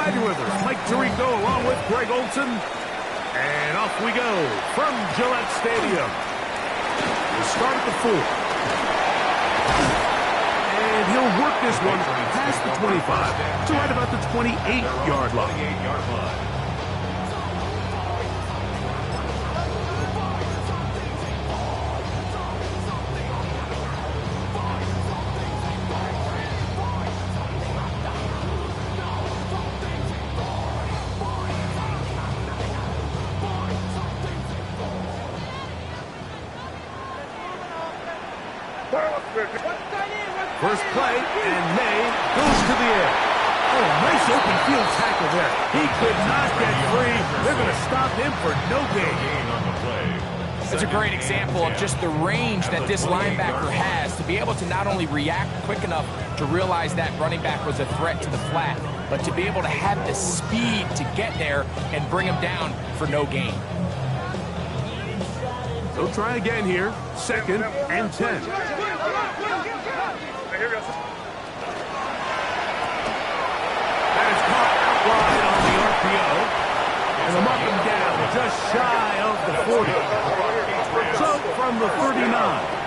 Glad you're with us. Mike Tirico along with Greg Olson. And off we go from Gillette Stadium. We start at the 4. And he'll work this one past the 25 to right about the 28-yard line. First play, and May goes to the air. Oh, nice open field tackle there. He could not get free. They're going to stop him for no gain on the play. That's a great example of just the range that this linebacker has to be able to not only react quick enough to realize that running back was a threat to the flat, but to be able to have the speed to get there and bring him down for no gain. They'll try again here. 2nd and 10. That is caught out wide on the RPO. And a up and down, just shy of the 40. So from the 39,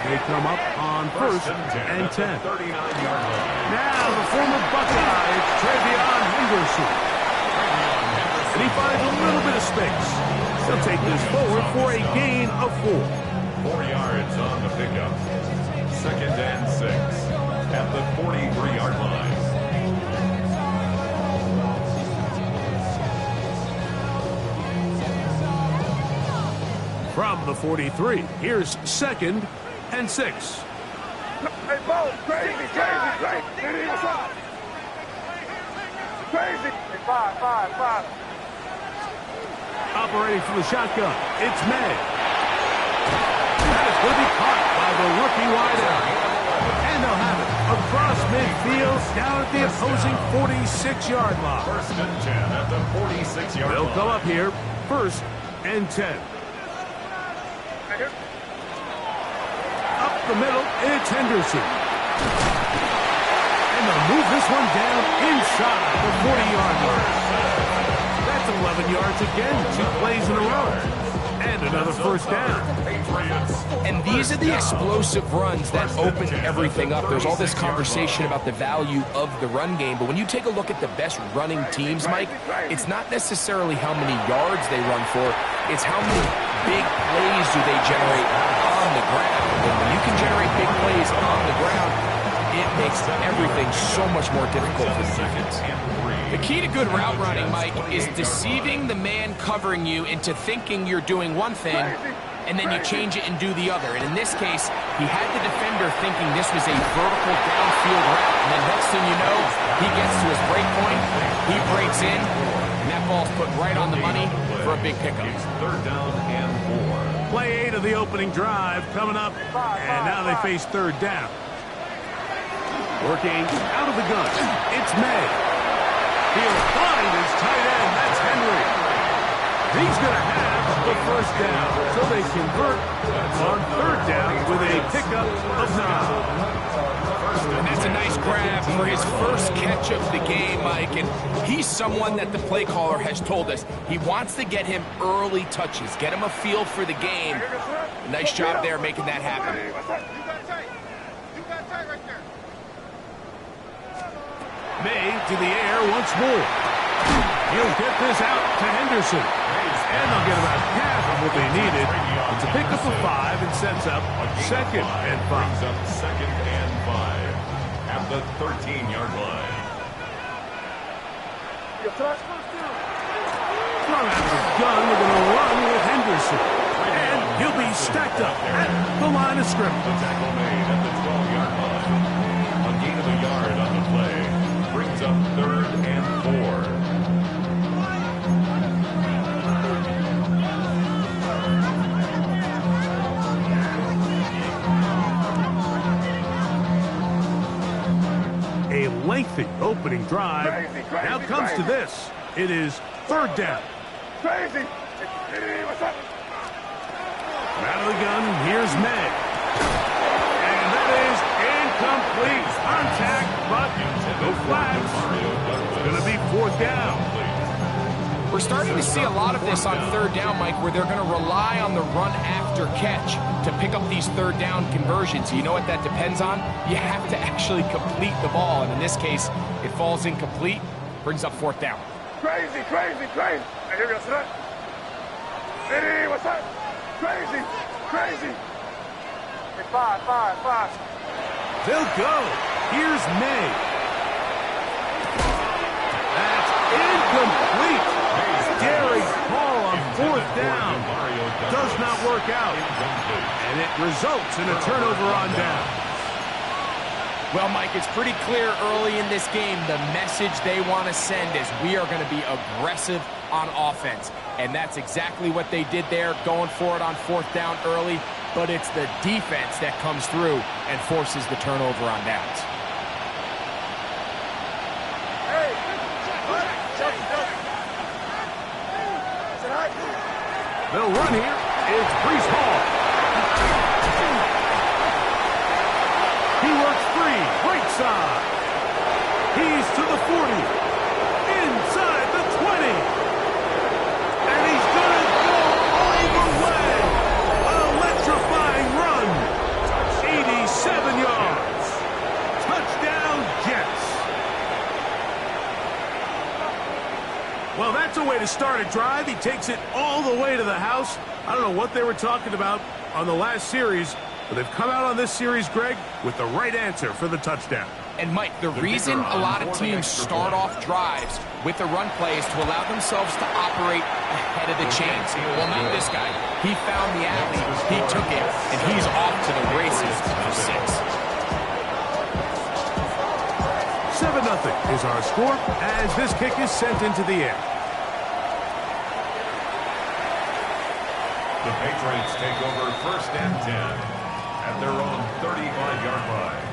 they come up on 1st and 10. Now the former Buckeye, Travion Henderson. And he finds a little bit of space. He'll take this forward for a gain of 4. 4 yards on the pickup. 2nd and 6 at the 43-yard line. From the 43, here's 2nd and 6. Hey, Bo, crazy. What's up? Crazy. Hey, 5. Operating from the shotgun, it's May. That is going to be caught by the rookie wideout. And they'll have it across midfield down at the opposing 46-yard line. 1st and 10 at the 46-yard line. They'll come up here, 1st and 10. Up the middle, it's Henderson. And they'll move this one down inside the 40-yard line. That's 11 yards again, 2 plays in a row. And another 1st down. And these are the explosive runs that open everything up. There's all this conversation about the value of the run game, but when you take a look at the best running teams, Mike, it's not necessarily how many yards they run for, it's how many big plays do they generate on the ground. And when you can generate big plays on the ground, it makes everything so much more difficult for the defense. The key to good route running, Mike, is deceiving the man covering you into thinking you're doing one thing, and then you change it and do the other. And in this case, he had the defender thinking this was a vertical downfield route, and then next thing you know, he gets to his break point, he breaks in, and that ball's put right on the money for a big pickup. 3rd down and 4. Play 8 of the opening drive coming up, and now they face 3rd down. Working out of the gun, it's May. He'll find his tight end, that's Henry. He's going to have the 1st down, so they convert on 3rd down with a pickup of 9. And that's a nice grab for his first catch of the game, Mike. And he's someone that the play caller has told us he wants to get him early touches, get him a feel for the game. Nice job there making that happen. You got tight right there. May to the air once more. He'll get this out to Henderson. And they'll get about half of what they needed. It's a pickup of 5 and sets up 2nd and 5. Brings up 2nd and 5 at the 13-yard line. From out of the gun, they're going to run with Henderson. And he'll be stacked up at the line of scrimmage. The tackle made at the 12-yard line. A gain of a yard on the play. Brings up 3rd and 4. A lengthy opening drive. Now comes to this. It is 3rd down. Crazy. Hey, what's up? Out of the gun, here's May. And that is incomplete. Contact, but no flags. It's going to be 4th down. We're starting to see a lot of this on third down, Mike, where they're going to rely on the run after catch to pick up these third down conversions. You know what that depends on? You have to actually complete the ball, and in this case, it falls incomplete, brings up fourth down. Crazy, crazy, crazy. Hey, here we go, son. Hey, what's up? Crazy, crazy. Hey, five. They'll go. Here's May. That's incomplete. Scary call on fourth down. Does not work out. And it results in a turnover on down. Well, Mike, it's pretty clear early in this game the message they want to send is we are going to be aggressive on offense. And that's exactly what they did there, going for it on fourth down early. But it's the defense that comes through and forces the turnover on downs. They'll run here. It's Brees Hall. He works free. Right side. He's to the 40. Inside the 20. And he's going to go all the way. Electrifying run. 87 yards. Touchdown, Jets. Well, that's a way to start a drive. He takes it all the way to the house. I don't know what they were talking about on the last series, but they've come out on this series, Greg, with the right answer for the touchdown. And, Mike, the reason a lot of teams start off drives with the run play is to allow themselves to operate ahead of the chains. Well, not this guy. He found the alley, he took it, and he's off to the races for 6. 7-0 is our score as this kick is sent into the air. The Patriots take over first and 10 at their own 35-yard line.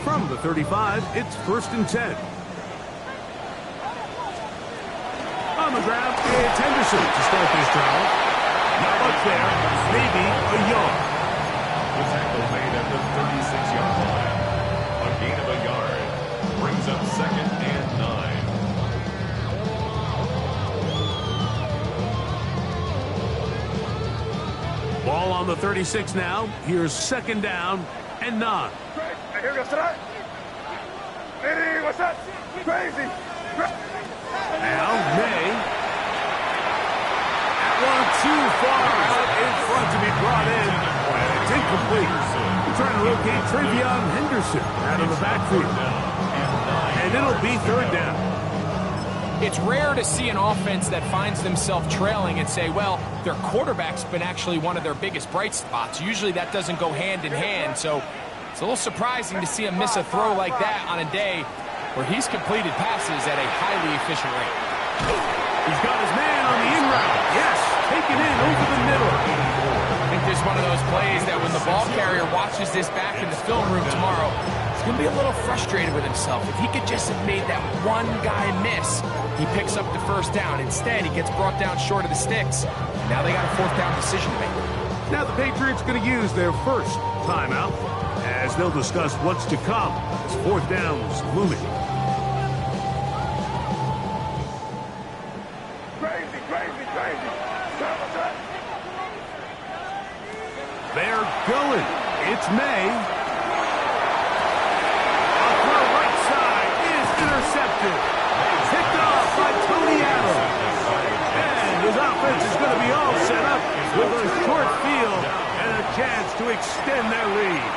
From the 35, it's first and 10. On the ground, it's Henderson to start this drive. Not much there, maybe a yard. The tackle made at the 36-yard line. A gain of a yard brings up second and 9. Ball on the 36 now. Here's second down and 9. Hey, here we go, son. Hey, what's up? Crazy. Now, May. That one too far out in front to be brought in. And it's incomplete. We're trying to locate Trevion Henderson out of the backfield. And it'll be third down. It's rare to see an offense that finds themselves trailing and say, well, their quarterback's been actually one of their biggest bright spots. Usually that doesn't go hand in hand, so it's a little surprising to see him miss a throw like that on a day where he's completed passes at a highly efficient rate. He's got his man on the in route. Yes, taken in over the middle. I think this is one of those plays that when the ball carrier watches this back in the film room tomorrow, he's going to be a little frustrated with himself. If he could just have made that one guy miss, he picks up the first down. Instead, he gets brought down short of the sticks. Now they got a fourth down decision to make. Now the Patriots going to use their first timeout as they'll discuss what's to come as fourth down is looming. They're going. It's May. A throw right side is intercepted. Picked off by Tony Adams. And his offense is going to be all set up with a short field and a chance to extend their lead.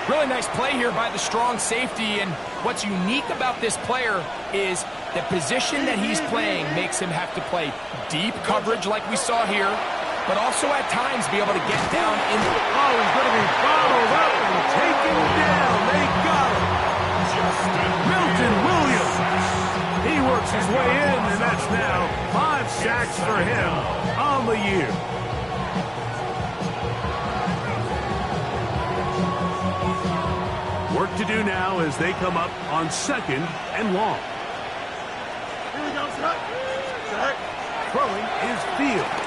Really nice play here by the strong safety, and what's unique about this player is the position that he's playing makes him have to play deep coverage like we saw here, but also at times be able to get down in the... Oh, he's going to be followed up and taken down. They got him. Milton Williams. He works his way in, and that's now 5 sacks for him on the year. Work to do now as they come up on second and long. Here we go, set. throwing is Fields.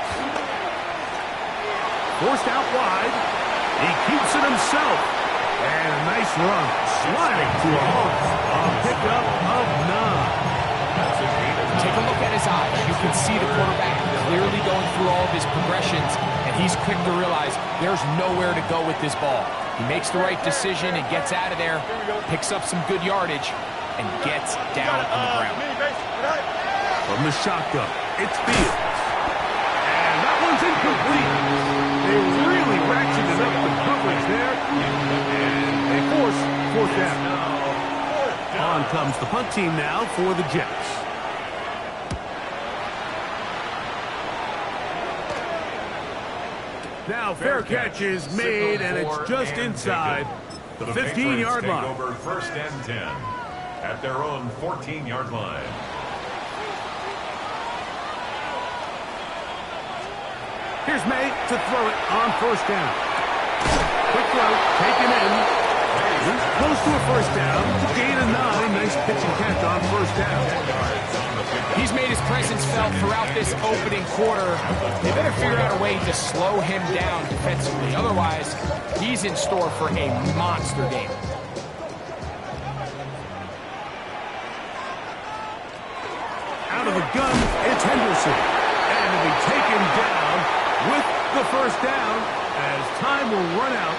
Forced out wide. He keeps it himself. And a nice run. Sliding to a home. A pickup of 9. Take a look at his eyes. You can see the quarterback clearly going through all of his progressions, and he's quick to realize there's nowhere to go with this ball. He makes the right decision and gets out of there, picks up some good yardage, and gets down on the ground. From the shotgun, it's Fields. And that one's incomplete. They really ratcheted up the coverage there, and they force fourth down. On comes the punt team now for the Jets. Now fair catch is made, and it's just inside the 15-yard line. Over 1st and 10 at their own 14-yard line. Here's May to throw it on 1st down. Quick throw, taken in. He's close to a 1st down. To gain a 9. Nice pitch and catch on 1st down. He's made his presence felt throughout this opening quarter. They better figure out a way to slow him down defensively. Otherwise, he's in store for a monster game. Out of the gun, it's Henderson. And he'll be taken down with the 1st down as time will run out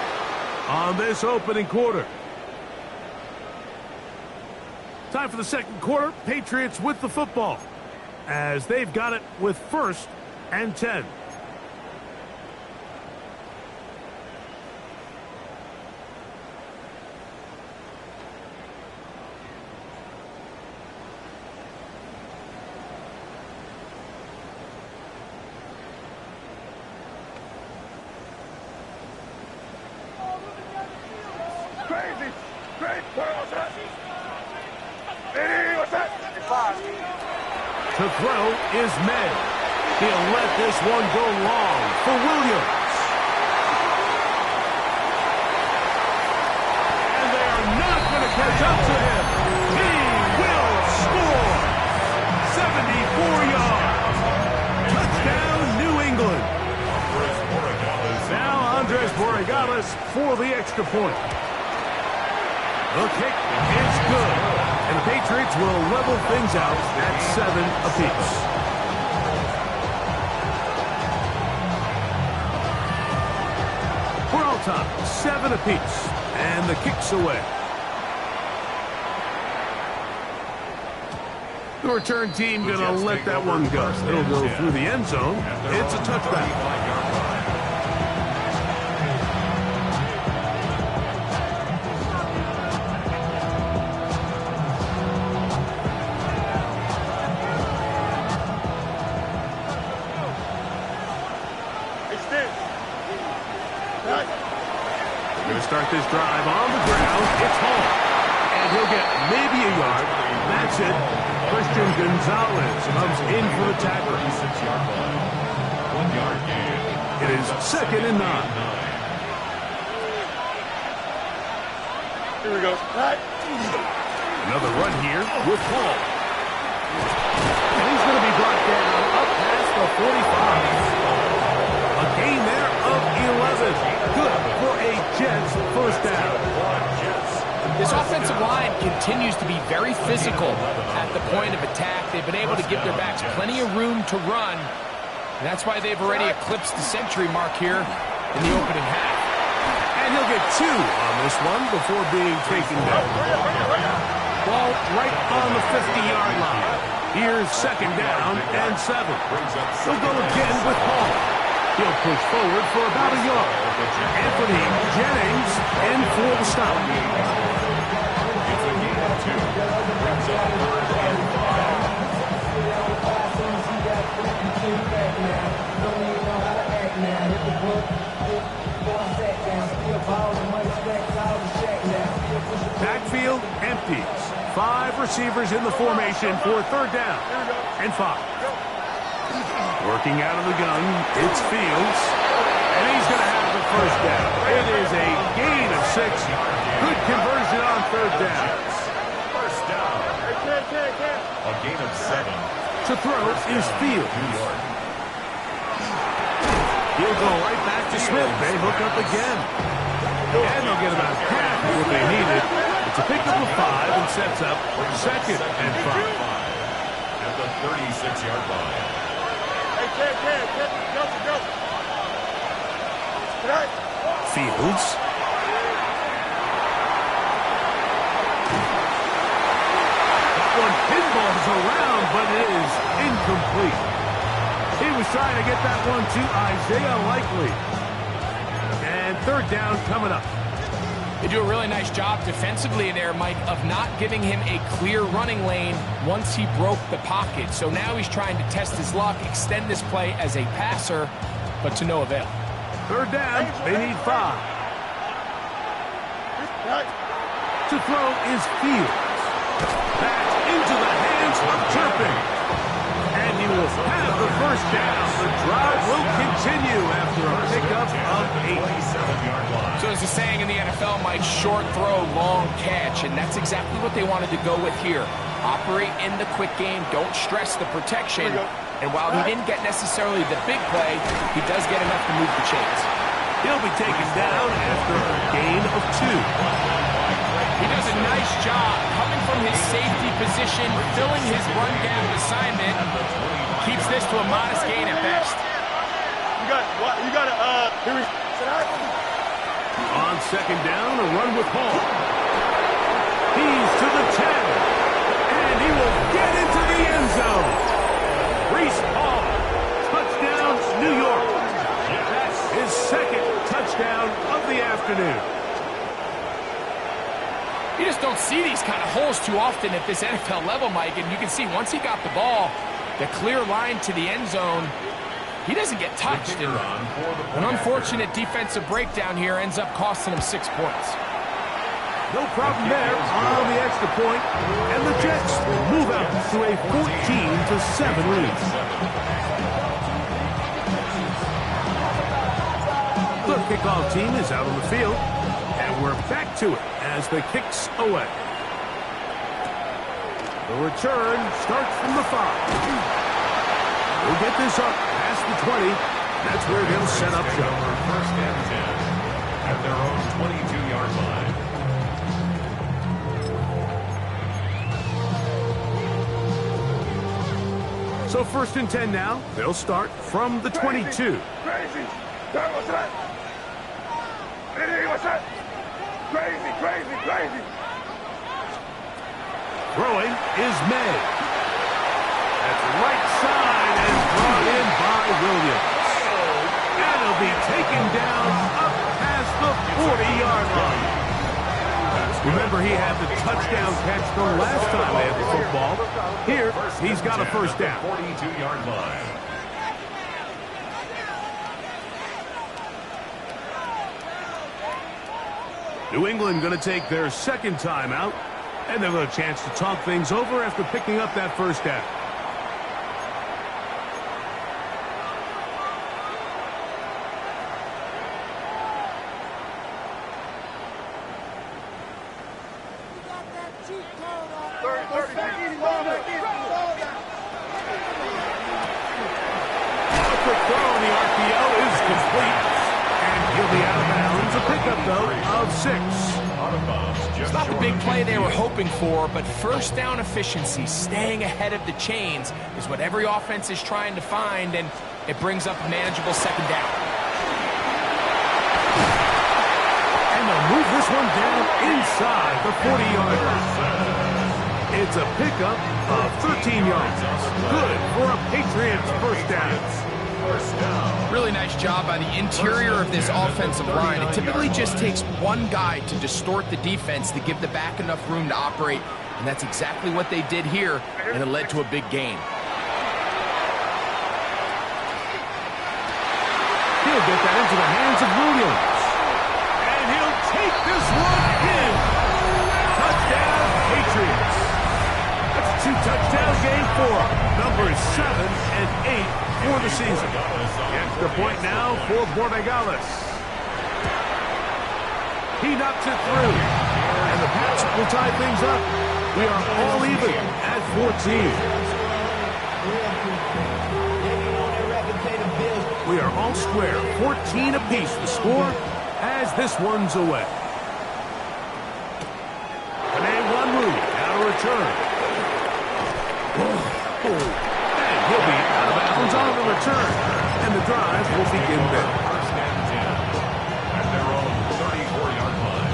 on this opening quarter. Time for the second quarter. Patriots with the football as they've got it with 1st and 10. Crazy! Great! What's that? What's that? To throw is May. He'll let this one go long for Williams. And they are not going to catch up to him. He will score. 74 yards. Touchdown, New England. Now Andres Borregales for the extra point. The kick is good, and the Patriots will level things out at 7 apiece. We're all tied, 7 apiece, and the kick's away. The return team going to let that one go. It'll go through the end zone. It's a touchback. Start this drive on the ground. It's Hall. And he'll get maybe a yard. That's it. Christian Gonzalez comes in for the tackle. 1 yard gain. It is 2nd and 9. Here we go. Another run here with Hall. And he's going to be brought down up past the 45. A gain there of 11. Good for a Jets 1st down. This offensive line continues to be very physical at the point of attack. They've been able to give their backs plenty of room to run. And that's why they've already eclipsed the century mark here in the opening half. And he'll get 2 on this one before being taken down. Ball right on the 50-yard line. Here's 2nd down and 7. They'll go again with Hall. He'll push forward for about a yard. Anthony Jennings in for the stop. It's a gain of 2. Brings up 3rd and 5. Backfield empties. 5 receivers in the formation for 3rd down and 5. Working out of the gun, it's Fields. And he's going to have the 1st down. It is a gain of 6. Good conversion on 3rd down. 1st down. A gain of 7. To throw is Fields. He'll go right back to Smith. They hook up again. And they'll get about half of what they needed. It's a pickup of 5 and sets up 2nd and 5. At the 36-yard line. Hey, Ted, go. Fields. That one pinballs around, but it is incomplete. He was trying to get that one to Isaiah Likely. And 3rd down coming up. They do a really nice job defensively there, Mike, of not giving him a clear running lane once he broke the pocket. So now he's trying to test his luck, extend this play as a passer, but to no avail. 3rd down, they need 5. To throw is Fields. Back into the hands of Turpin. And he will have the 1st down. The drive will continue after a pickup of 8. 7-yard line. So there's a saying in the NFL, Mike, short throw, long catch, and that's exactly what they wanted to go with here. Operate in the quick game, don't stress the protection, and while he didn't get necessarily the big play, he does get enough to move the chains. He'll be taken down after a gain of 2. He does a nice job coming from his safety position, filling his run gap assignment, keeps this to a modest gain at best. On 2nd down, a run with Hall. He's to the 10, and he will get into the end zone. Reese Hall, touchdown, New York. That's his 2nd touchdown of the afternoon. You just don't see these kind of holes too often at this NFL level, Mike, and you can see once he got the ball, the clear line to the end zone, he doesn't get touched. And an unfortunate defensive breakdown here ends up costing him 6 points. No problem there on the extra point, and the Jets will move out to a 14-7 lead. The kickoff team is out on the field, and we're back to it as the kicks away. The return starts from the 5. We'll get this up past the 20. That's where they'll set up shop. 1st and 10 at their own 22-yard line. So 1st and 10 now. They'll start from the 22. Crazy. What's that? What's that? Crazy. Throwing is May. That's right side and brought in by Williams. And he'll be taken down up past the 40-yard line. Remember, he had the touchdown catch from last time they had the football. Here, he's got a 1st down. 42-yard line. New England going to take their 2nd timeout, and they'll have a chance to talk things over after picking up that 1st down. A quick throw on the RPO is complete, and he'll be out of bounds. A pickup, though, of 6. It's not the big play they were hoping for, but 1st down efficiency, staying ahead of the chains, is what every offense is trying to find, and it brings up a manageable 2nd down. And they'll move this one down inside the 40-yard line. It's a pickup of 13 yards. Good for a Patriots 1st down. Really nice job by the interior of this offensive line. It typically just takes one guy to distort the defense to give the back enough room to operate, and that's exactly what they did here, and it led to a big gain. He'll get that into the hands of Williams. And he'll take this one in. Touchdown, Patriots. That's a 2-touchdown game for numbers 7 and 8 for the season. The extra point now for Borregales. He knocks it through. And the Pats will tie things up. We are all even at 14. We are all square. 14 apiece the score as this one's away. Now to return. And he'll be out of bounds on the return. And the drive will begin there. First and 10 at their own 34-yard line.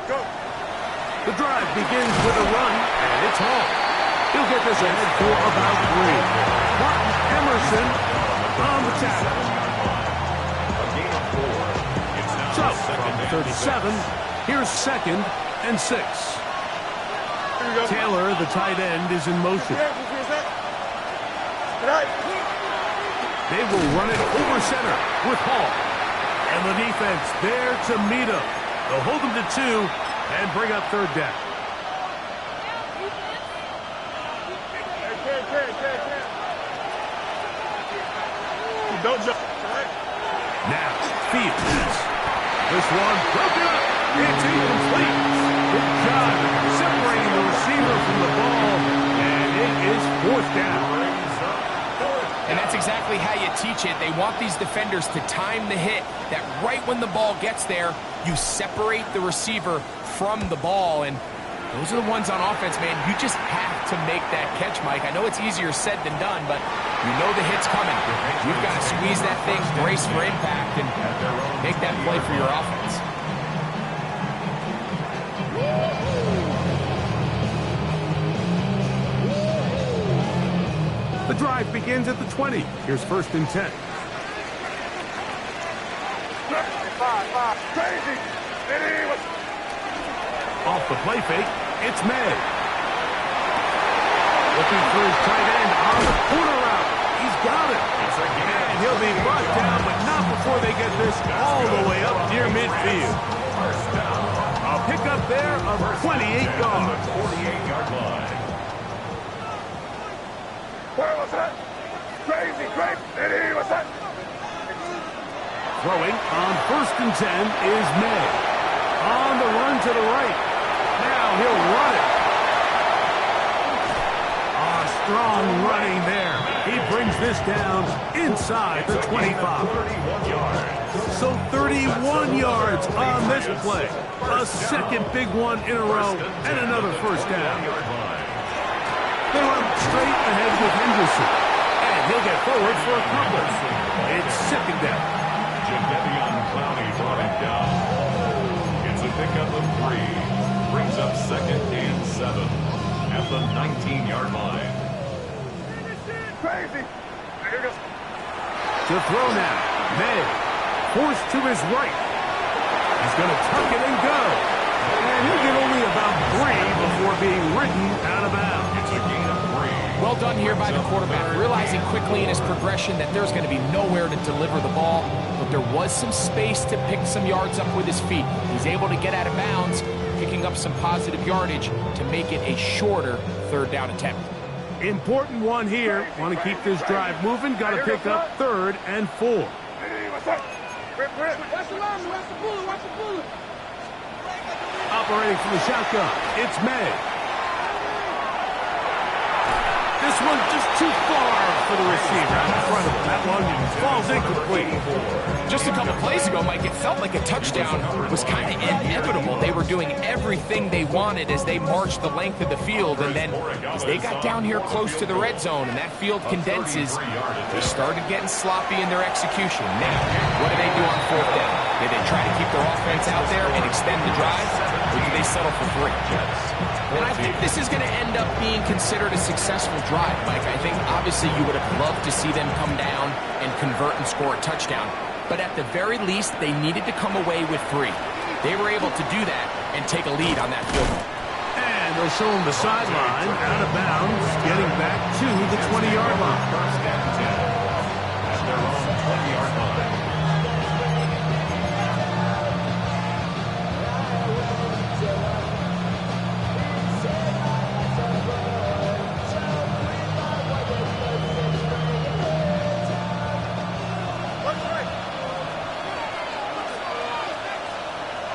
Go. The drive begins with a run, and it's home. He'll get this ahead for about 3. Martin Emerson on the tackle. A gain of 4. It's now So, second from and 37, 6. here's 2nd and 6. Here we go. Taylor, the tight end, is in motion. They will run it over center with Hall. And the defense there to meet him. They'll hold him to 2 and bring up 3rd down. Don't jump. Now, Fields. This one broken up. It's incomplete. Good job separating the receiver from the ball. And it is 4th down. And that's exactly how you teach it. They want these defenders to time the hit, that right when the ball gets there, you separate the receiver from the ball. And those are the ones on offense, man. You just have to make that catch, Mike. I know it's easier said than done, but you know the hit's coming. You've got to squeeze that thing, brace for impact, and make that play for your offense. The drive begins at the 20. Here's 1st and 10. Crazy. Off the play fake, it's May. Looking for his tight end on the corner route. He's got it. And he'll be brought down, but not before they get this all the way up near midfield. A pickup there of 28 yards. 48-yard line. Where was that? Crazy, great. What's that? Throwing on 1st and 10 is May. On the run to the right. Now he'll run it. Strong running there. He brings this down inside the 25. 31 yards. So 31 yards on this play. A 2nd big one in a row and another 1st down. They run straight ahead with Henderson. And he'll get forward for a couple. It's 2nd down. Jadeveon Clowney brought him down. It's a pickup of 3. Brings up 2nd and 7 at the 19-yard line. Crazy. Here goes. To throw now. May. Forced to his right. He's going to tuck it and go. And he'll get only about 3 before being written out of bounds. It's a gain of 3. Well done here by the quarterback, realizing quickly in his progression that there's going to be nowhere to deliver the ball, but there was some space to pick some yards up with his feet. He's able to get out of bounds, picking up some positive yardage to make it a shorter 3rd down attempt. Important one here. Want to keep this drive moving. Got to pick up 3rd and 4. What's that? Watch the line, watch the bullet, watch the bullet. Operating from the shotgun. It's May. This one just too far for the receiver in front of him. That one falls incomplete. Just a couple plays ago, Mike, it felt like a touchdown was kind of inevitable. They were doing everything they wanted as they marched the length of the field, and then as they got down here close to the red zone and that field condenses, they started getting sloppy in their execution. Now, what do they do on 4th down? Did they try to keep their offense out there and extend the drive, or do they settle for 3? And I think this is going to end up being considered a successful drive, Mike. I think obviously you would have loved to see them come down and convert and score a touchdown. But at the very least, they needed to come away with 3. They were able to do that and take a lead on that field goal. And they'll show him the sideline, out of bounds, getting back to the 20-yard line. 1st and 10 at their own 20-yard line.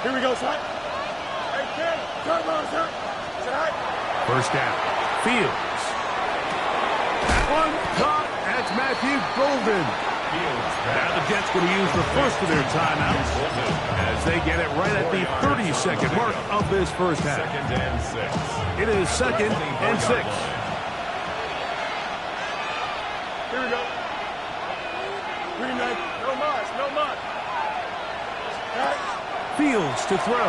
Here we go, son. First down. Fields. That one caught. That's Matthew Golden. Now the Jets going to use the first of their timeouts as they get it right at the 30-second mark of this first half. Second and 6. It is second and 6. Here we go. Green light. No mas, no mas. Fields to throw.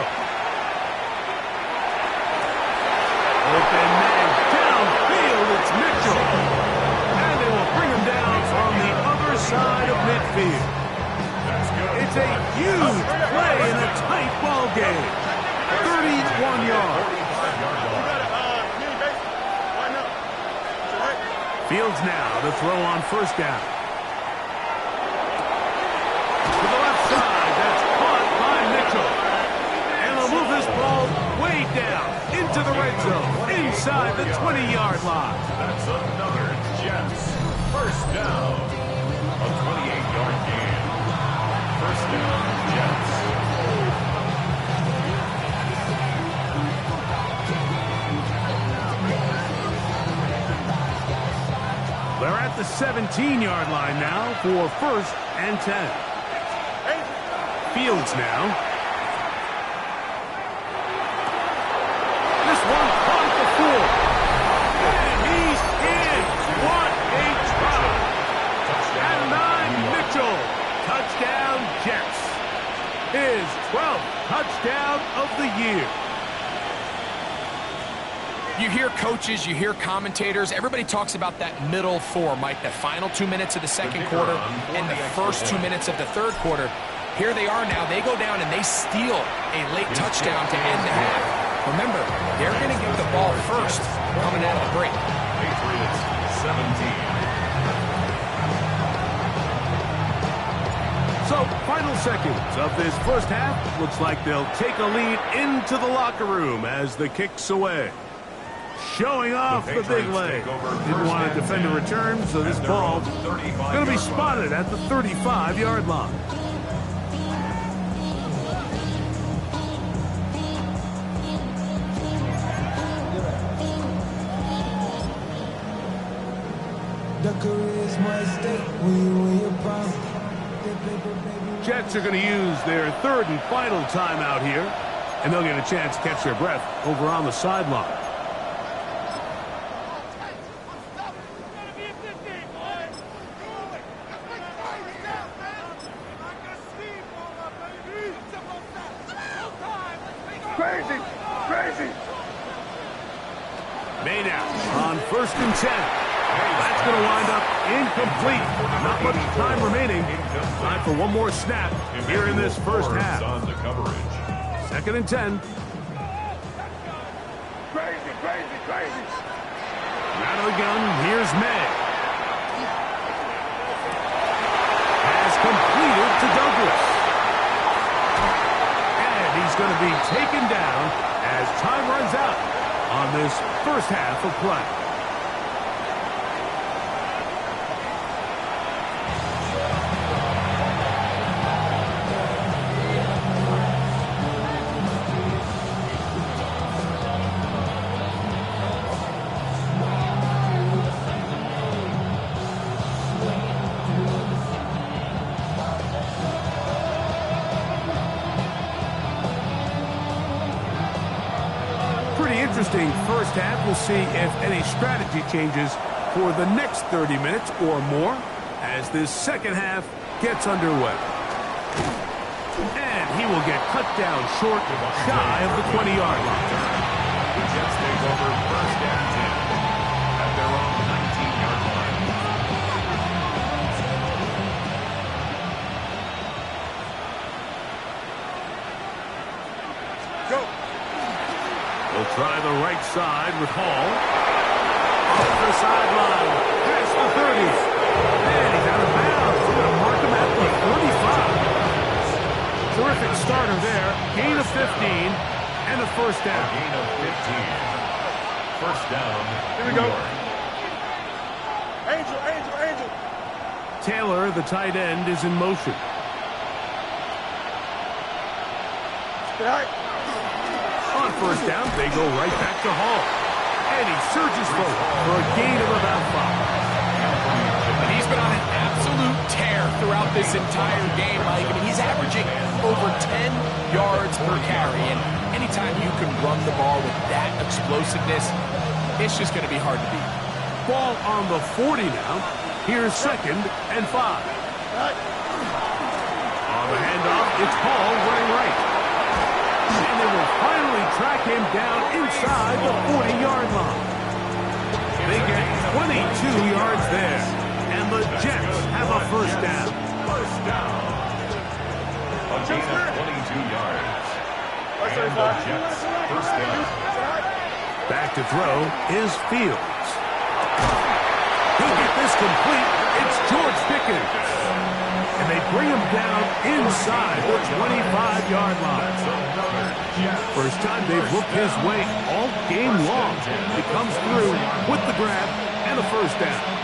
Open man downfield. It's Mitchell. And they will bring him down on the other side of midfield. It's a huge play in a tight ball game. 31 yards. Fields now to throw on first down. To the left side, that's caught by Mitchell. And they'll move this ball way down into the red zone, inside the 20-yard line. That's another Jets first down. A 28-yard gain. First down, Jets. They're at the 17-yard line now for first and 10. Fields now. This one caught the four. And he's in. What a try. And 9, Mitchell. Touchdown, Jets. His 12th touchdown of the year. You hear coaches, you hear commentators, everybody talks about that middle four, Mike, the final 2 minutes of the second quarter and the first 2 minutes of the third quarter. Here they are now. They go down and they steal a late touchdown to end the half. Remember, they're going to get the ball first coming out of the break. Patriots 17. So, final seconds of this first half. Looks like they'll take a lead into the locker room as the kick's away. Showing off the big leg. Didn't want to defend a return, so this ball's going to be spotted at the 35-yard line. Jets are going to use their third and final timeout here, and they'll get a chance to catch their breath over on the sideline. Crazy. Made out on first and 10. That's going to wind up incomplete. Not much time remaining. Time for one more snap here in this first half. On the coverage. Second and 10. Crazy. Out of the gun, here's May. Has completed to Douglas. And he's going to be taken down as time runs out on this first half of play. Interesting first half. We'll see if any strategy changes for the next 30 minutes or more as this second half gets underway. And he will get cut down short, shy of the 20-yard line. The Jets take over first and 10 at their own 19-yard line. Go. We'll try the right side with Hall. Off the sideline. Past the 30. And he's out of bounds. We're going to mark him at the 35. Terrific starter there. Gain of 15 and a first down. Gain of 15. First down. Here we go. Angel. Taylor, the tight end, is in motion. Stay high. On first down, they go right back to Hall. And he surges forward for a gain of about 5. But he's been on an absolute tear throughout this entire game, Mike. I mean, he's averaging over 10 yards per carry. And anytime you can run the ball with that explosiveness, it's just going to be hard to beat. Ball on the 40 now. Here's 2nd and 5. On the handoff, it's Hall running right. And they will finally track him down inside the 40-yard line. They get 22 yards there. And the Jets have a first down. First down. A gain of 22 yards. And the Jets first down. Back to throw is Fields. He'll get this complete. It's George Pickens. And they bring him down inside the 25-yard line. First time they've looked his way all game long. He comes through with the grab and a first down.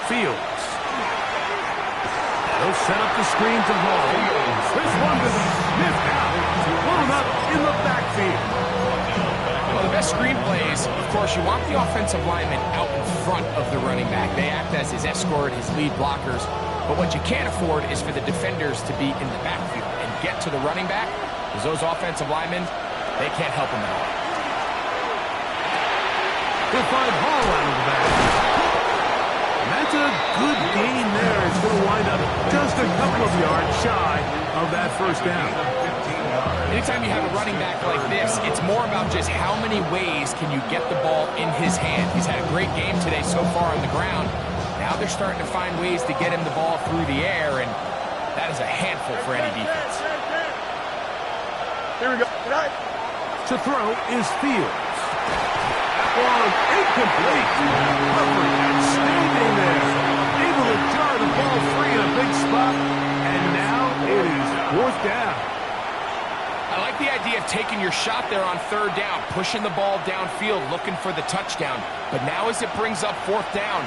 Fields. They'll set up the screen to Hall. This one is sniffed out. Blown up in the backfield. Well, the best screen plays, of course, you want the offensive lineman out in front of the running back. They act as his escort, his lead blockers. But what you can't afford is for the defenders to be in the backfield and get to the running back, because those offensive linemen, they can't help him at all. He'll find Hall out of the back. That's a good gain there. It's going to wind up just a couple of yards shy of that first down. Anytime you have a running back like this, it's more about just how many ways can you get the ball in his hand. He's had a great game today so far on the ground. Now they're starting to find ways to get him the ball through the air, and that is a handful for any defense. Here we go. To throw is Fields. One incomplete. Hubbard standing there. Able to jar the ball free in a big spot. And now it is 4th down. I like the idea of taking your shot there on 3rd down, pushing the ball downfield, looking for the touchdown. But now as it brings up 4th down,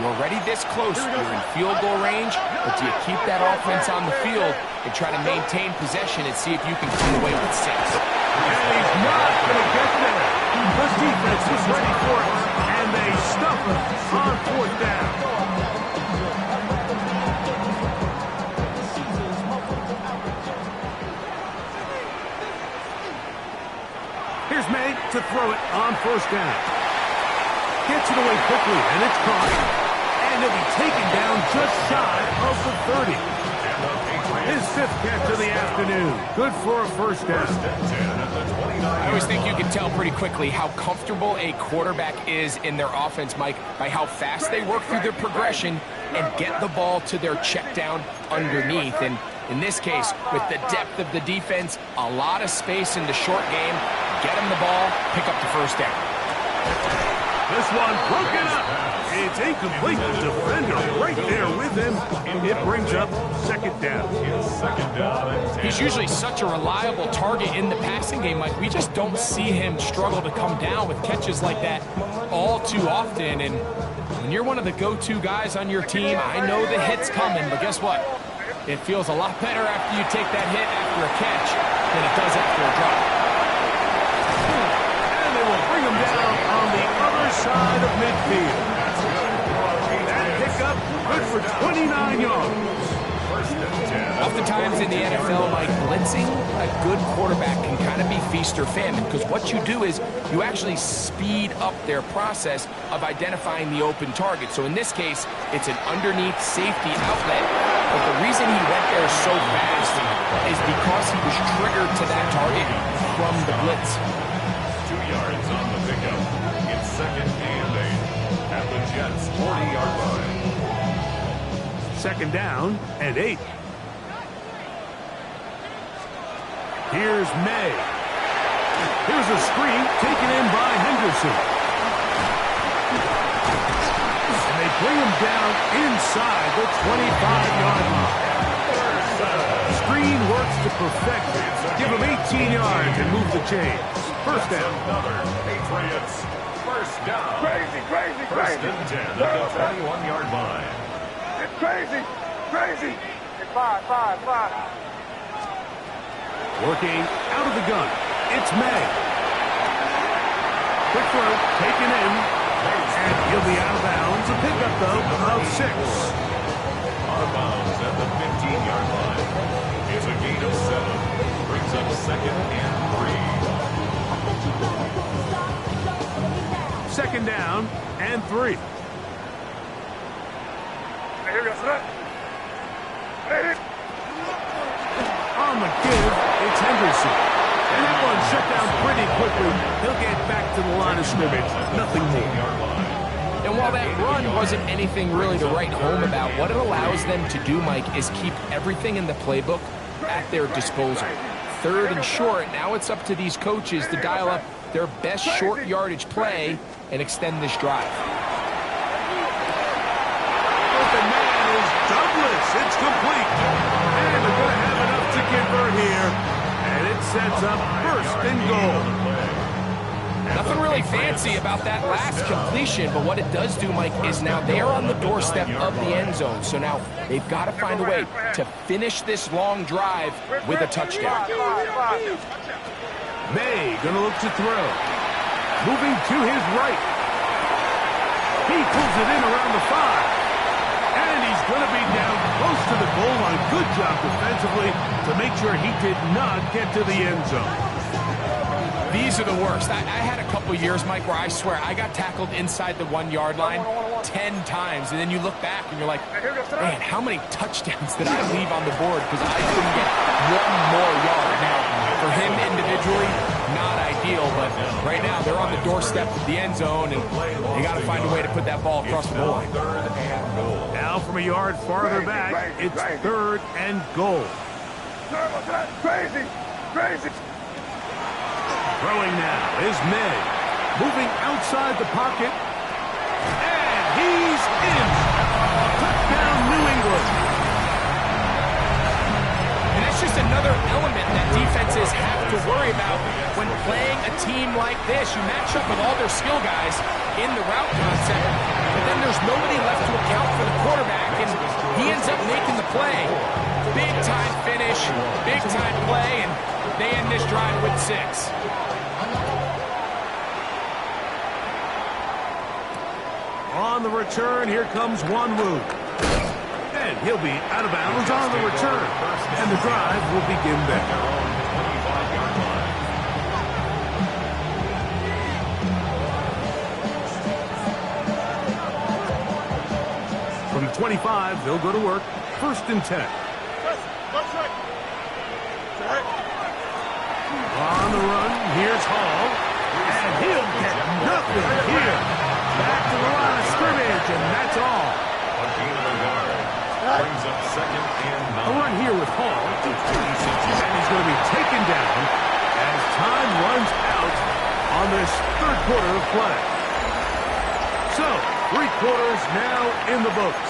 you're already this close. You're in field goal range, but do you keep that offense on the field and try to maintain possession and see if you can come away with 6? And he's not going to get there. The defense was ready for it, and they stuff him on 4th down. Here's May to throw it on 1st down. Gets it away quickly, and it's caught. And he'll be taken down just shy of the 30. His 5th catch of the afternoon. Good for a first down. I always think you can tell pretty quickly how comfortable a quarterback is in their offense, Mike, by how fast they work through their progression and get the ball to their check down underneath. And in this case, with the depth of the defense, a lot of space in the short game, get him the ball, pick up the first down. This one broken up. It's incomplete. The defender right there with him. It brings up 2nd down. He's usually such a reliable target in the passing game, Mike. We just don't see him struggle to come down with catches like that all too often. And when you're one of the go-to guys on your team, I know the hit's coming, but guess what? It feels a lot better after you take that hit after a catch than it does after a drop. And they will bring him down on the other side of midfield. That pickup good for 29 yards. Oftentimes in the NFL, Mike, blitzing a good quarterback can kind of be feast or famine, because what you do is you actually speed up their process of identifying the open target. So in this case, it's an underneath safety outlet, but the reason he went there so fast is because he was triggered to that target from the blitz. 2 yards on the pickup. It's 2nd and 8 at the Jets' 40-yard line. 2nd down and 8. Here's May. Here's a screen taken in by Henderson. And they bring him down inside the 25-yard line. Screen works to perfection. Give him 18 yards and move the chains. First down. Patriots. First down. Crazy, crazy, First crazy. and 10 at the 21-yard line. It's crazy, crazy. It's five. Working out of the gun. It's May. Quick throw, taken in. And he'll be out of bounds. A pickup, though, of 6. Out of bounds at the 15-yard line. It's a gain of 7. Brings up second and 3. Second down and 3. Here we go, son. On the give, it's Henderson. And that one shut down pretty quickly. He'll get back to the line of scrimmage. Nothing more. And while that run wasn't anything really to write home about, what it allows them to do, Mike, is keep everything in the playbook at their disposal. Third and short, now it's up to these coaches to dial up their best short yardage play and extend this drive. Open man is Douglas. It's complete. And they're going to have enough to convert here. And it sets up first and goal. Nothing really fancy about that last completion, but what it does do, Mike, is now they are on the doorstep of the end zone. So now they've got to find a way to finish this long drive with a touchdown. May going to look to throw. Moving to his right. He pulls it in around the 5. And he's going to be down close to the goal line. Good job defensively to make sure he did not get to the end zone. These are the worst. I had a couple years, Mike, where I swear I got tackled inside the 1-yard line 10 times. And then you look back and you're like, man, how many touchdowns did I leave on the board because I couldn't get one more yard? Now, for him individually, not ideal, but right now they're on the doorstep of the end zone, and they got to find a way to put that ball across the goal line. Now from a yard farther back, it's third and goal. Crazy. Throwing now is May. Moving outside the pocket. And he's in. Touchdown, New England. And that's just another element that defenses have to worry about when playing a team like this. You match up with all their skill guys in the route concept, but then there's nobody left to account for the quarterback, and he ends up making the play. Big time finish, big time play, and they end this drive with 6. On the return, here comes Wanwu. And he'll be out of bounds on the return. And the drive will begin there. From the 25, they'll go to work. First and 10. On the run, here's Hall. And he'll get nothing here. Back to the line of scrimmage, and that's all. A gain of a yard. Brings up second and 9. A run here with Hall. And he's going to be taken down as time runs out on this third quarter of play. So, 3 quarters now in the books.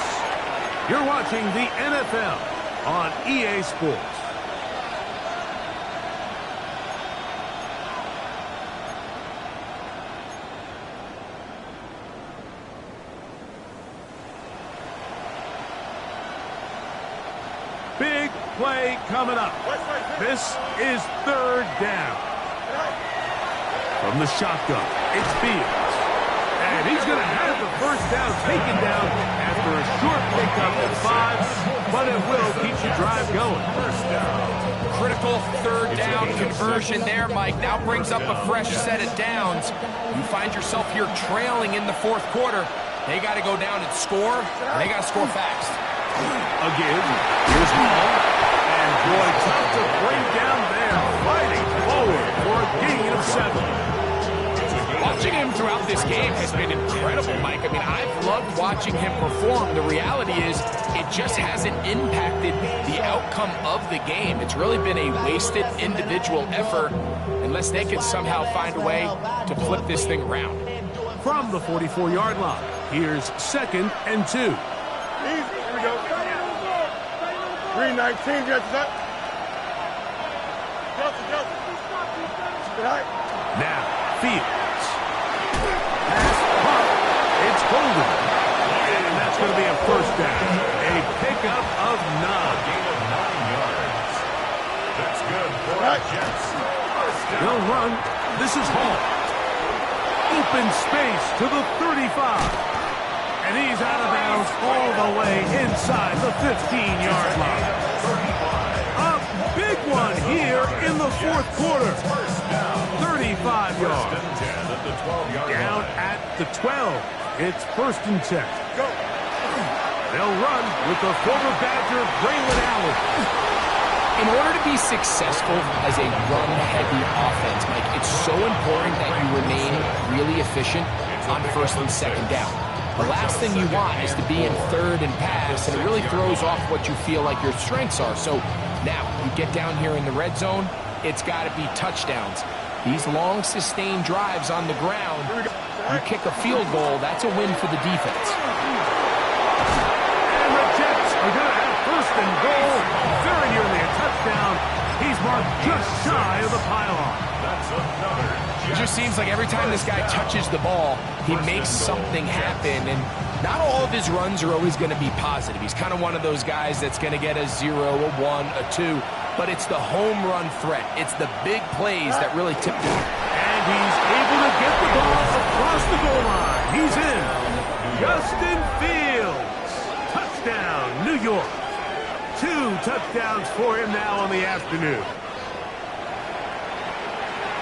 You're watching the NFL on EA Sports. Big play coming up. This is third down. From the shotgun, it's Fields. And he's going to have the first down taken down after a short pickup at 5, but it will keep the drive going. Critical third down conversion there, Mike. Now brings up a fresh set of downs. You find yourself here trailing in the fourth quarter. They got to go down and score, and they got to score fast. Again, here's Hall. And boy, tough to bring down there. Fighting forward for a gain of 7. Watching him him throughout this game has been incredible, Mike. I mean, I've loved watching him perform. The reality is it just hasn't impacted the outcome of the game. It's really been a wasted individual effort unless they can somehow find a way to flip this thing around. From the 44-yard line, here's 2nd and 2. Easy. Here we go. 319, get that. Now, Fields. Pass pump. It's golden. And that's going to be a first down. A pickup of 9. Gain of 9 yards. That's good for the Jets. They'll run. This is Hall. Open space to the 35. And he's out of bounds all the way inside the 15-yard line. A big one here in the 4th quarter. 35 yards. Down at the 12. It's 1st and 10. They'll run with the former Badger, Braylon Allen. In order to be successful as a run-heavy offense, Mike, it's so important that you remain really efficient on 1st and 2nd down. The last thing you want is to be in 3rd and pass, and it really throws off what you feel like your strengths are. So now, you get down here in the red zone, it's got to be touchdowns. These long, sustained drives on the ground, you kick a field goal, that's a win for the defense. And the Jets are going to have 1st and goal. Very nearly a touchdown. He's marked just shy of the pylon. That's another. It just seems like every time this guy touches the ball, he makes something happen. And not all of his runs are always going to be positive. He's kind of one of those guys that's going to get a 0, a 1, a 2. But it's the home run threat. It's the big plays that really tipped him. And he's able to get the ball across the goal line. He's in. Justin Fields. Touchdown, New York. 2 touchdowns for him now on the afternoon.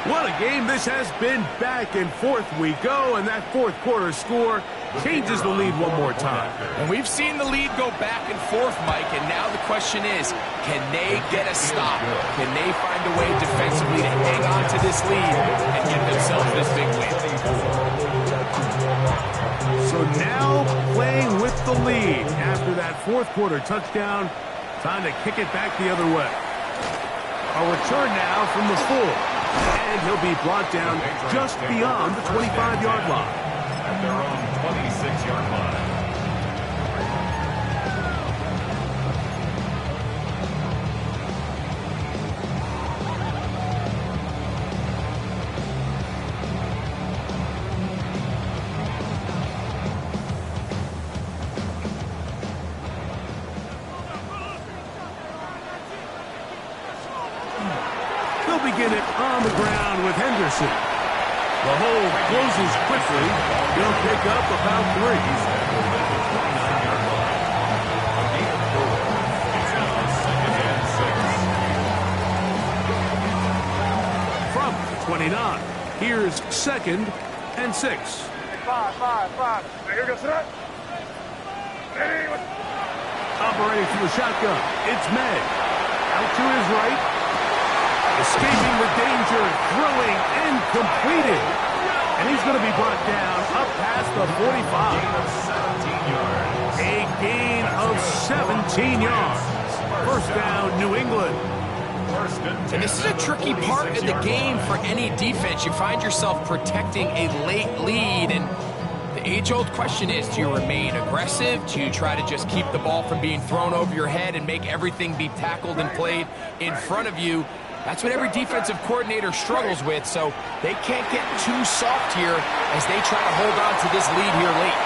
What a game this has been. Back and forth we go, and that 4th quarter score changes the lead one more time. And we've seen the lead go back and forth, Mike, and now the question is, can they get a stop? Can they find a way defensively to hang on to this lead and get themselves this big win? So now playing with the lead after that 4th quarter touchdown, time to kick it back the other way. A return now from the full, and he'll be brought down just beyond the 25-yard line. At their own 26-yard line. They'll begin it on the ground with Henderson. The hole closes quickly. He'll pick up about 3. From the 29, here's 2nd and 6. 5. Here goes that. Operating from the shotgun, it's May. Out to his right. Escaping the danger, throwing, and completed. And he's going to be brought down up past the 45. A gain of 17 yards. 1st down, New England. And this is a tricky part of the game for any defense. You find yourself protecting a late lead, and the age-old question is, do you remain aggressive? Do you try to just keep the ball from being thrown over your head and make everything be tackled and played in front of you? That's what every defensive coordinator struggles with, so they can't get too soft here as they try to hold on to this lead here late.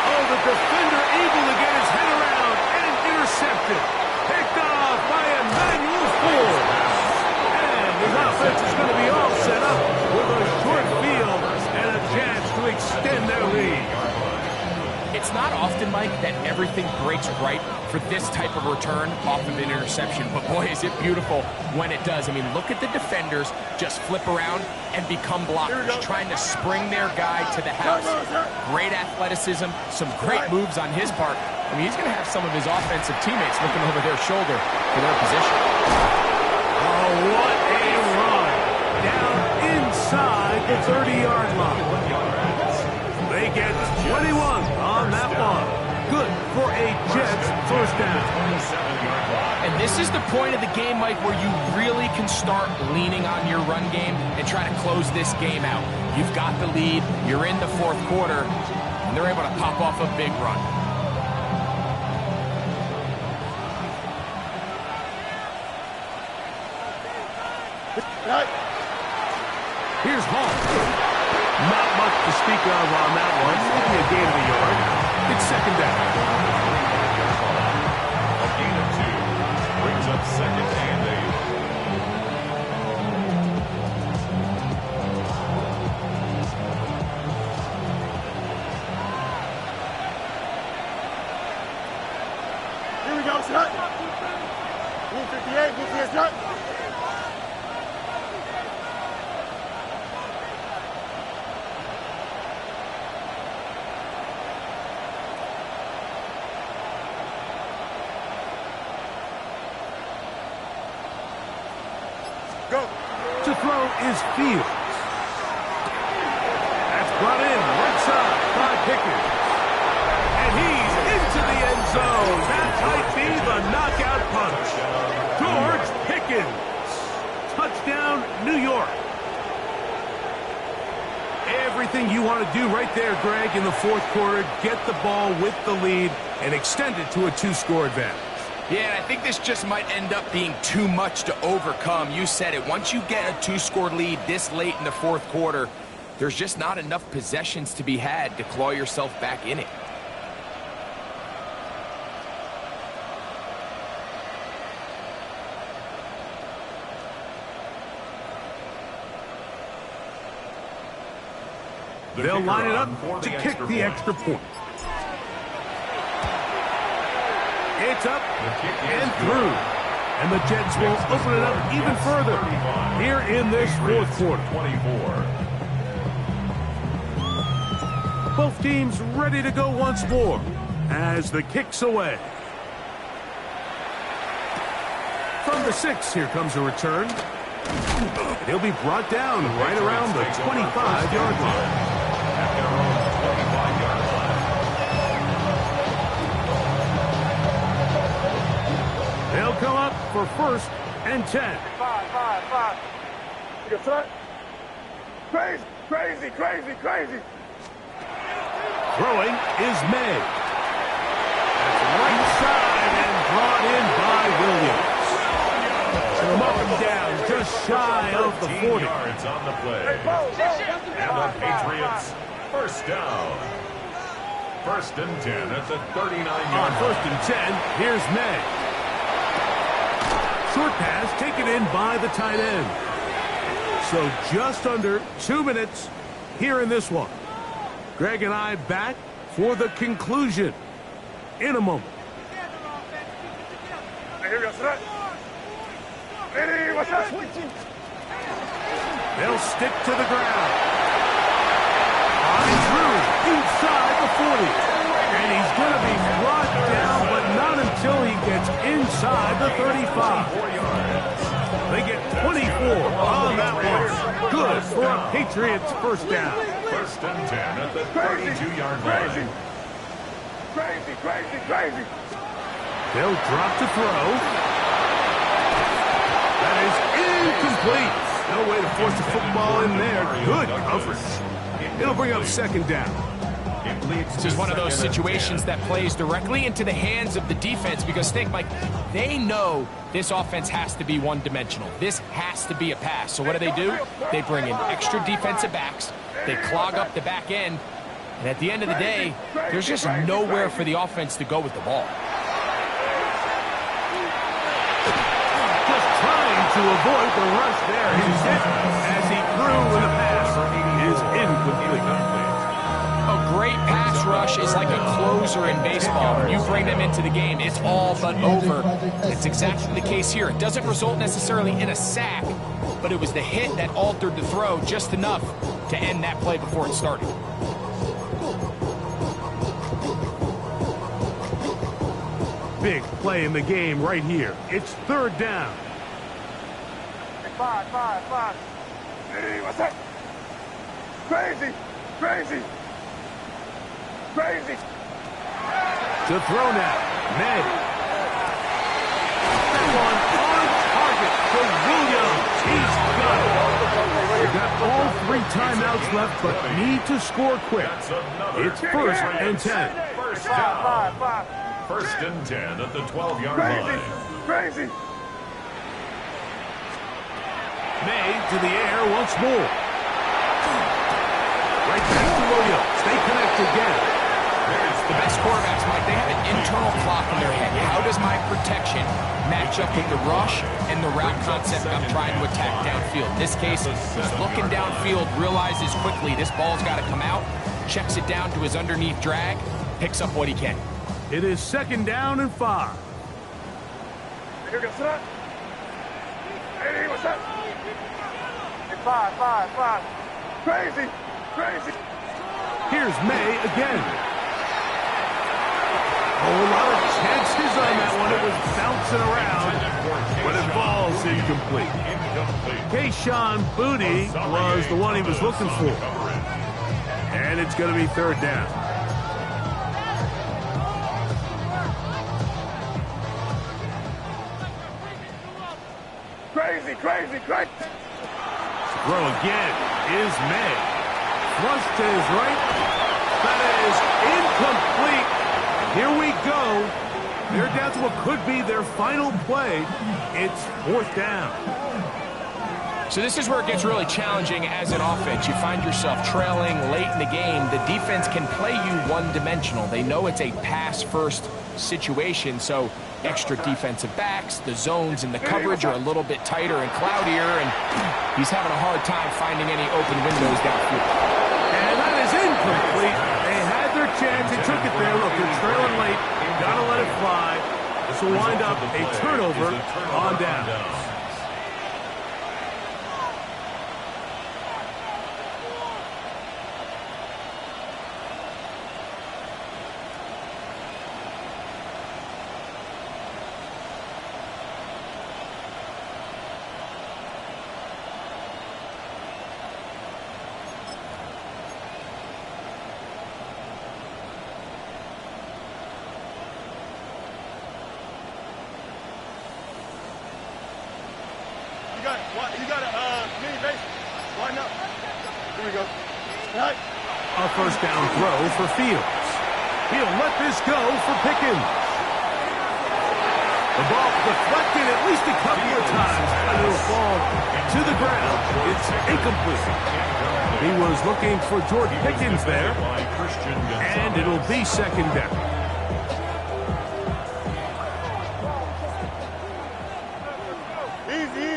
Oh, the defender able to get his head around and intercepted. Picked off by Emmanuel Ford. And his offense is going to be all set up with a short field and a chance to extend their lead. It's not often, Mike, that everything breaks right for this type of return off of an interception. But boy, is it beautiful when it does. I mean, look at the defenders just flip around and become blockers, trying to spring their guy to the house. Great athleticism, some great moves on his part. I mean, he's going to have some of his offensive teammates looking over their shoulder for their position. Oh, what a run. Down inside the 30-yard line. 21 on that one. Good for a Jets first down. And this is the point of the game, Mike, where you really can start leaning on your run game and try to close this game out. You've got the lead, you're in the fourth quarter, and they're able to pop off a big run. Here's Hall. Not much to speak of on that one. Maybe a gain of a yard. It's second down. A gain of 2 brings up second and 8. Here we go, shut. Blue 58, blue 58, shut. Go. To throw is Fields. That's brought in right side by Pickens. And he's into the end zone. That might be the knockout punch. George Pickens. Touchdown, New York. Everything you want to do right there, Greg, in the fourth quarter. Get the ball with the lead and extend it to a 2-score advantage. Yeah, I think this just might end up being too much to overcome. You said it. Once you get a 2-score lead this late in the fourth quarter, there's just not enough possessions to be had to claw yourself back in it. They'll line it up to kick the extra point. It's up and through. And the Jets will open it up even further here in this fourth quarter. 24. Both teams ready to go once more as the kick's away. From the 6, here comes a return. He'll be brought down right around the 25-yard line. At their own 25-yard line. They'll come up for first and 10. 5. You got shut. Crazy. Throwing is made. That's right side and brought in by Williams. From up and down, just shy of the 40. Yards on the play. And the Patriots, first down. First and 10 at the 39-yard On line. first and 10, here's May. Short pass taken in by the tight end. So just under 2 minutes here in this one. Greg and I back for the conclusion in a moment. Here we go, shut. Ready, what's up? They'll stick to the ground. On through, inside the 40. And he's going to be brought down, but not until he gets inside the 35. They get 24 on that one. Good for a Patriots first down. First and 10 at the 32-yard line. Crazy. They'll drop to throw. That is incomplete. No way to force the football in there. Good coverage. It'll bring up second down. This is one of those situations that plays directly into the hands of the defense because think, Mike, they know this offense has to be one-dimensional. This has to be a pass. So what do? They bring in extra defensive backs. They clog up the back end. And at the end of the day, there's just nowhere for the offense to go with the ball. Just trying to avoid the rush there. He's hit as he threw in the pass is incomplete. A great pass rush is like a closer in baseball. When you bring them into the game, it's all but over. It's exactly the case here. It doesn't result necessarily in a sack, but it was the hit that altered the throw just enough to end that play before it started. Big play in the game right here. It's third down. 5. Hey, what's up? Crazy. Crazy. To throw now. May. That one on target for Williams. He's got it. They've got all 3 timeouts left, but need to score quick. It's 1st and 10. First Five. down. 1st and 10 at the 12-yard Crazy. line. Crazy. May to the air once more. Right back to Williams. They connect again. The best quarterbacks, Mike, they have an internal clock in their head. How does my protection match up with the rush and the route concept I'm trying to attack downfield? In this case, he's looking downfield, realizes quickly this ball's got to come out, checks it down to his underneath drag, picks up what he can. It is 2nd down and 5. Here goes that. Hey, what's up? Hey, five. Crazy. Here's May again. A whole lot of chances on that one. It was bouncing around, but it falls incomplete. Kayshawn Booty was the one he was looking for. And it's going to be 3rd down. Crazy. Throw again is May. Flush to his right. That is incomplete. Here we go. They're down to what could be their final play. It's 4th down. So this is where it gets really challenging as an offense. You find yourself trailing late in the game. The defense can play you one-dimensional. They know it's a pass-first situation, so extra defensive backs, the zones and the coverage are a little bit tighter and cloudier, and he's having a hard time finding any open windows downfield. And that is incomplete. They had their chance. They took it there. Look, they're trailing late. Got to let it fly. This will wind up a turnover on down. You got a mini base. Line up. Here we go. Right. A 1st down throw for Fields. He'll let this go for Pickens. The ball deflected at least a couple of times, and it'll fall to the ground. It's incomplete. He was looking for Jordan Pickens there, and it'll be 2nd down. Easy.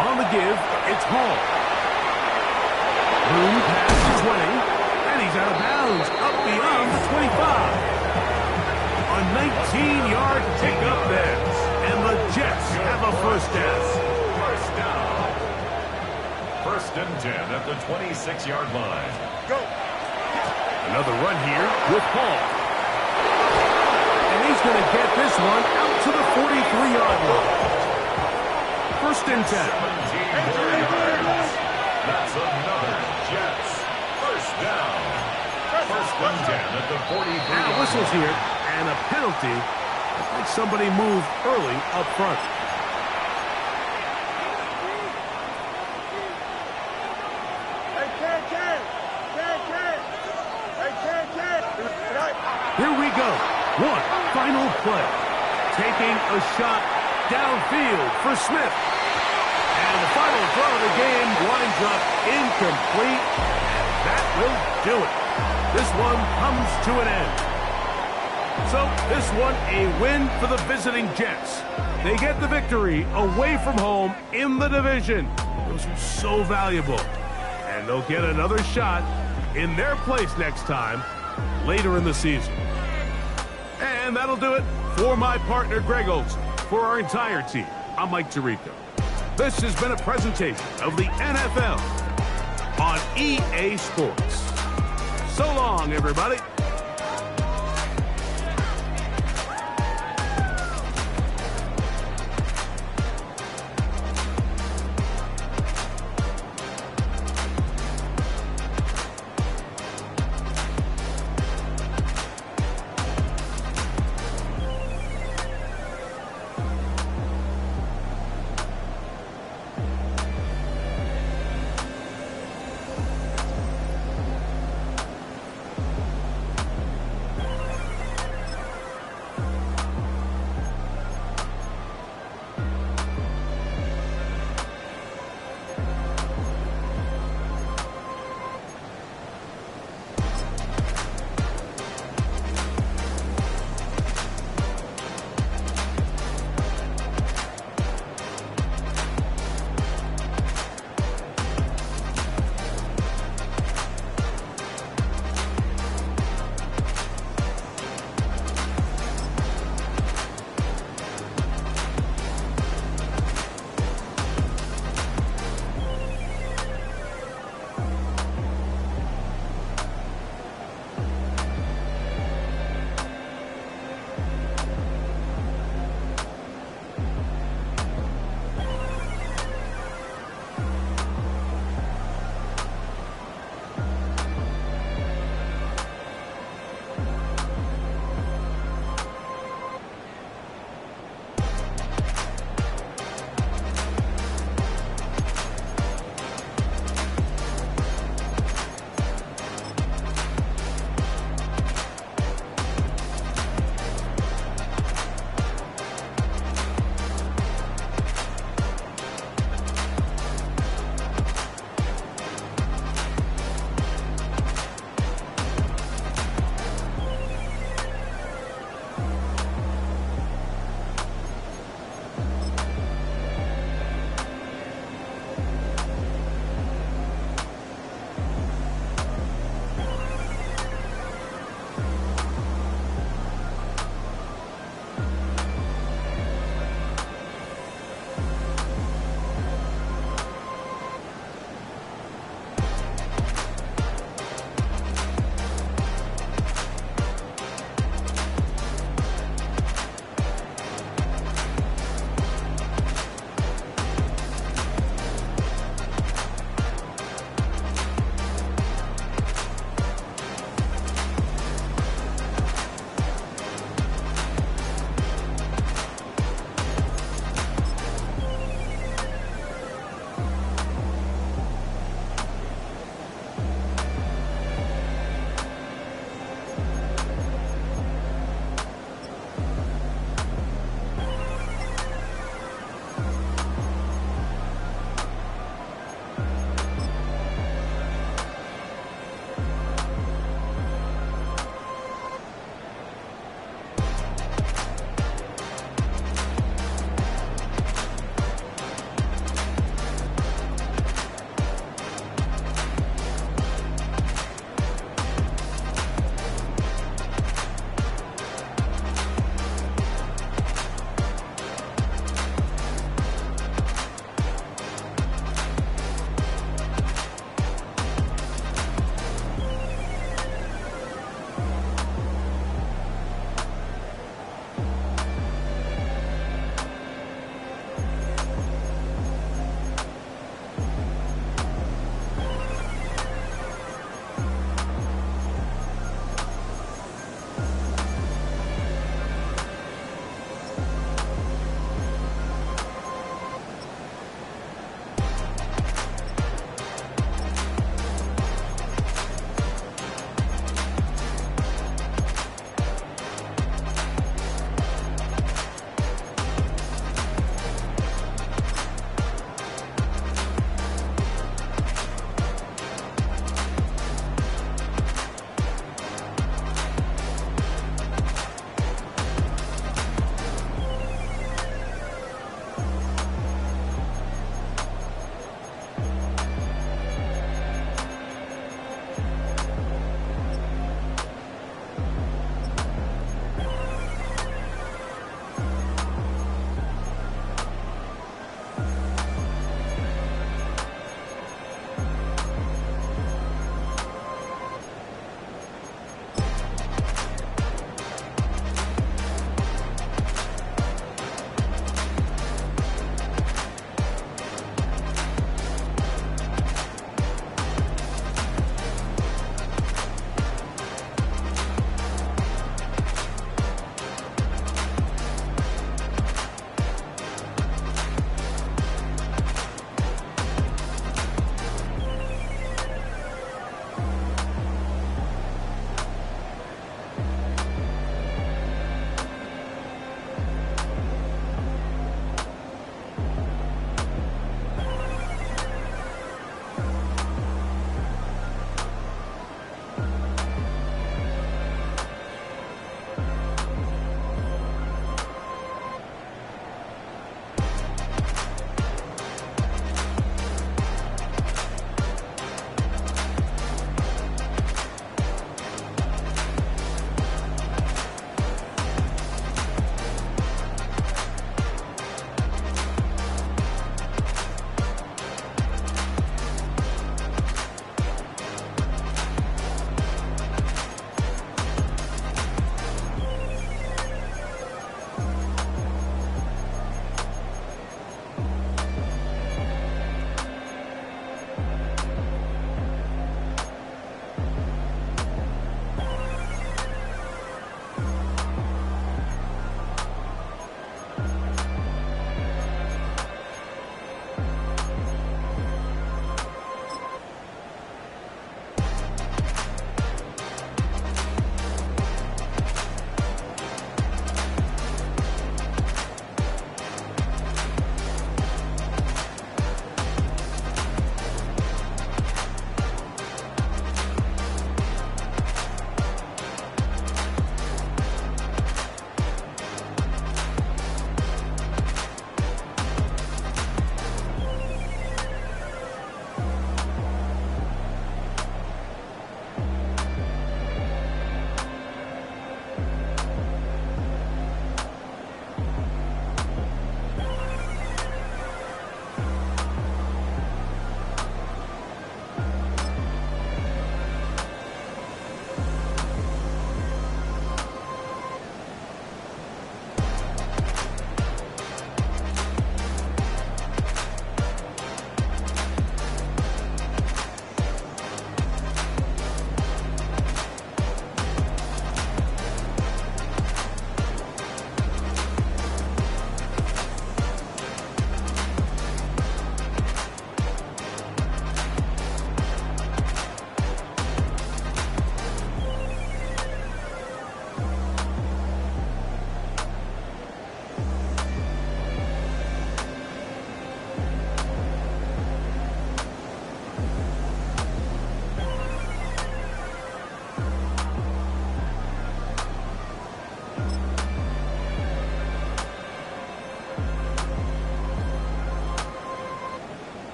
On the give, it's Hall. Boom past the 20, and he's out of bounds, up beyond the 25. A 19-yard pickup there, and the Jets have a 1st down. 1st and 10 at the 26-yard line. Go. Another run here with Hall. And he's going to get this one out to the 43-yard line. 1st and 10. 17 yards. That's another Jets 1st down. 1st and 10 at the 43. Now whistles here, and a penalty. Like somebody moved early up front. Here we go. One final play. Taking a shot downfield for Smith. And the final throw of the game winds up incomplete. And that will do it. This one comes to an end. So this one a win for the visiting Jets. They get the victory away from home in the division. Those are so valuable. And they'll get another shot in their place next time later in the season. And that'll do it for my partner Greg Olson. For our entire team, I'm Mike Tirico. This has been a presentation of the NFL on EA Sports. So long, everybody.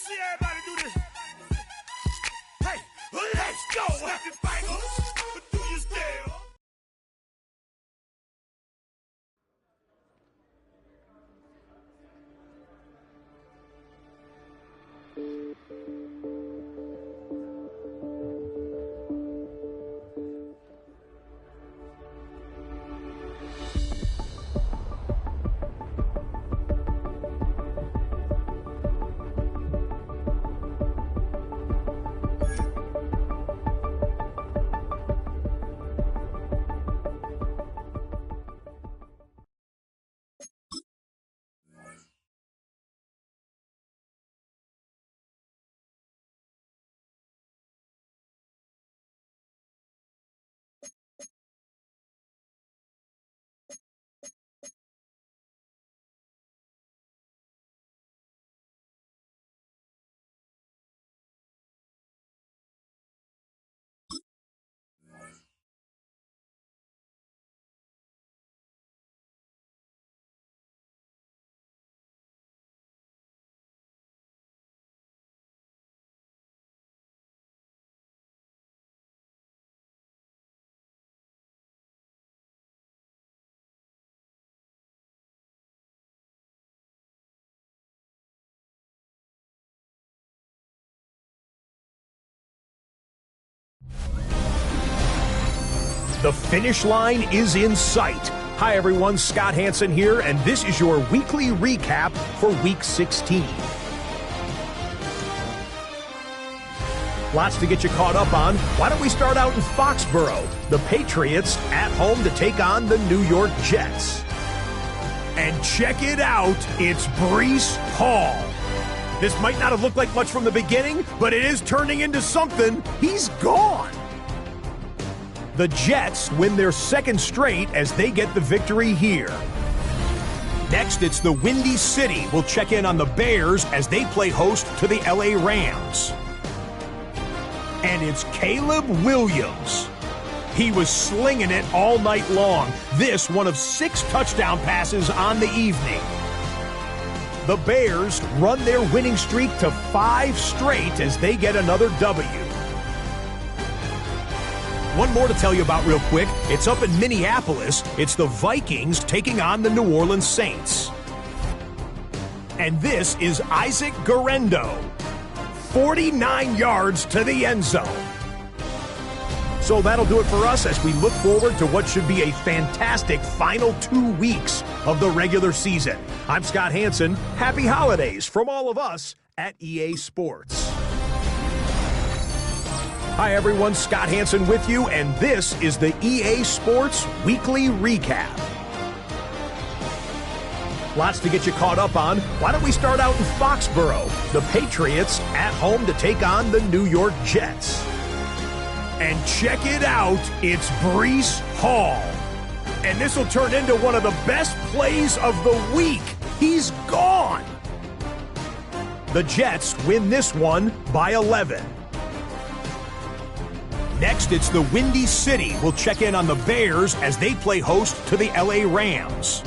see everybody do this. Hey, let's go. Snap your fingers, but do you still? The finish line is in sight. Hi everyone, Scott Hansen here, and this is your weekly recap for Week 16. Lots to get you caught up on. Why don't we start out in Foxborough? The Patriots at home to take on the New York Jets. And check it out, it's Breece Hall. This might not have looked like much from the beginning, but it is turning into something. He's gone. The Jets win their second straight as they get the victory here. Next, it's the Windy City. We'll check in on the Bears as they play host to the LA Rams. And it's Caleb Williams. He was slinging it all night long. This one of 6 touchdown passes on the evening. The Bears run their winning streak to 5 straight as they get another W. One more to tell you about real quick. It's up in Minneapolis. It's the Vikings taking on the New Orleans Saints. And this is Isaac Guerendo. 49 yards to the end zone. So that'll do it for us as we look forward to what should be a fantastic final 2 weeks of the regular season. I'm Scott Hansen. Happy holidays from all of us at EA Sports. Hi everyone, Scott Hansen with you, and this is the EA Sports Weekly Recap. Lots to get you caught up on. Why don't we start out in Foxborough? The Patriots at home to take on the New York Jets. And check it out, it's Breece Hall. And this will turn into one of the best plays of the week. He's gone. The Jets win this one by 11. Next, it's the Windy City. We'll check in on the Bears as they play host to the LA Rams.